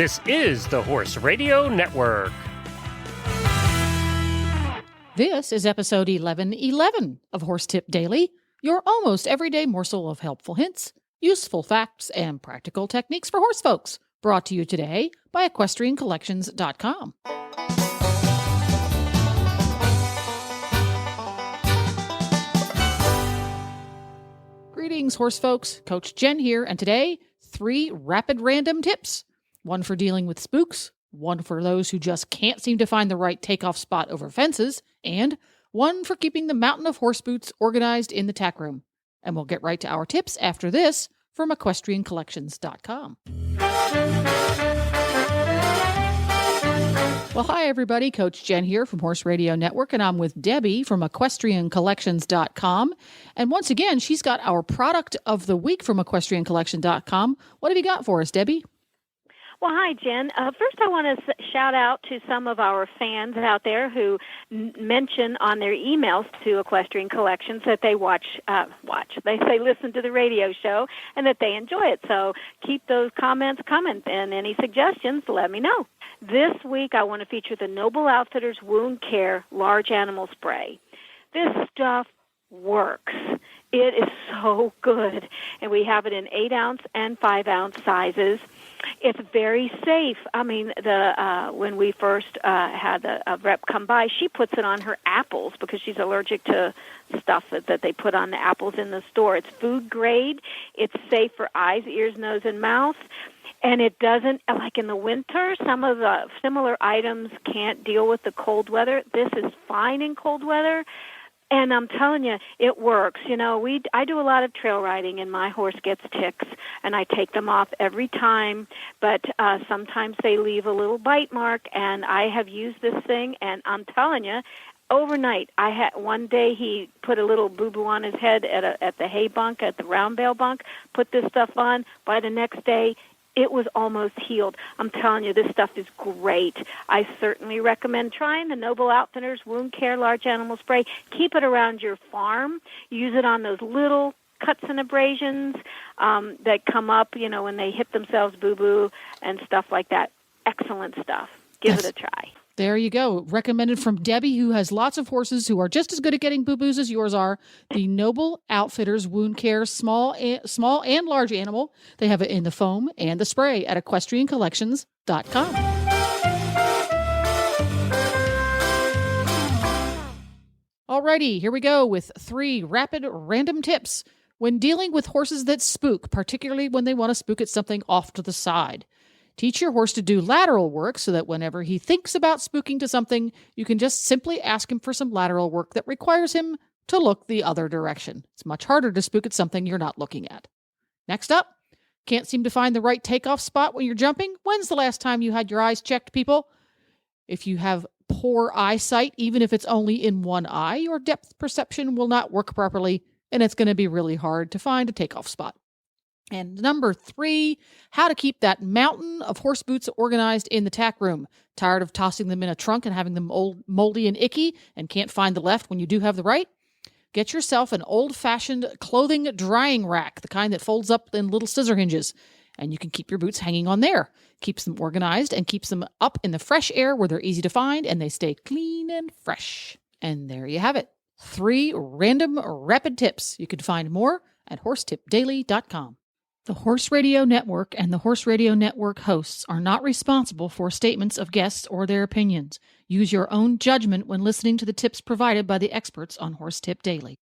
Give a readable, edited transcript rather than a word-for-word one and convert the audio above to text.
This is the Horse Radio Network. This is episode 1111 of Horse Tip Daily, your almost everyday morsel of helpful hints, useful facts, and practical techniques for horse folks. Brought to you today by EquestrianCollections.com. Greetings, horse folks. Coach Jen here, and today, 3 rapid random tips. One for dealing with spooks, one for those who just can't seem to find the right takeoff spot over fences, and one for keeping the mountain of horse boots organized in the tack room. And we'll get right to our tips after this from EquestrianCollections.com. Well, hi, everybody. Coach Jen here from Horse Radio Network, and I'm with Debbie from EquestrianCollections.com. And once again, she's got our product of the week from EquestrianCollection.com. What have you got for us, Debbie? Well, hi, Jen. First, I want to shout out to some of our fans out there who mention on their emails to Equestrian Collections that they they listen to the radio show and that they enjoy it. So keep those comments coming, and any suggestions, let me know. This week, I want to feature the Noble Outfitters Wound Care Large Animal Spray. This stuff works. It is so good, and we have it in 8-ounce and 5-ounce sizes. It's very safe. I mean, when we first had a rep come by, she puts it on her apples because she's allergic to stuff that they put on the apples in the store. It's food grade. It's safe for eyes, ears, nose, and mouth. And it doesn't, like in the winter, some of the similar items can't deal with the cold weather. This is fine in cold weather. And I'm telling you, it works. You know, I do a lot of trail riding, and my horse gets ticks, and I take them off every time. But sometimes they leave a little bite mark, and I have used this thing, and I'm telling you, overnight, one day he put a little boo-boo on his head at the hay bunk, at the round bale bunk, put this stuff on. By the next day, it was almost healed. I'm telling you, this stuff is great. I certainly recommend trying the Noble Outfitters Wound Care Large Animal Spray. Keep it around your farm. Use it on those little cuts and abrasions that come up, you know, when they hit themselves boo-boo and stuff like that. Excellent stuff. Give it a try. There you go. Recommended from Debbie, who has lots of horses who are just as good at getting boo-boos as yours are. The Noble Outfitters Wound Care small and large animal. They have it in the foam and the spray at EquestrianCollections.com. Alrighty, here we go with 3 rapid random tips when dealing with horses that spook, particularly when they want to spook at something off to the side. Teach your horse to do lateral work so that whenever he thinks about spooking to something, you can just simply ask him for some lateral work that requires him to look the other direction. It's much harder to spook at something you're not looking at. Next up, can't seem to find the right takeoff spot when you're jumping? When's the last time you had your eyes checked, people? If you have poor eyesight, even if it's only in one eye, your depth perception will not work properly, and it's going to be really hard to find a takeoff spot. And number 3, how to keep that mountain of horse boots organized in the tack room. Tired of tossing them in a trunk and having them old, moldy and icky and can't find the left when you do have the right? Get yourself an old-fashioned clothing drying rack, the kind that folds up in little scissor hinges, and you can keep your boots hanging on there. Keeps them organized and keeps them up in the fresh air where they're easy to find and they stay clean and fresh. And there you have it. 3 random rapid tips. You can find more at horsetipdaily.com. The Horse Radio Network and the Horse Radio Network hosts are not responsible for statements of guests or their opinions. Use your own judgment when listening to the tips provided by the experts on Horse Tip Daily.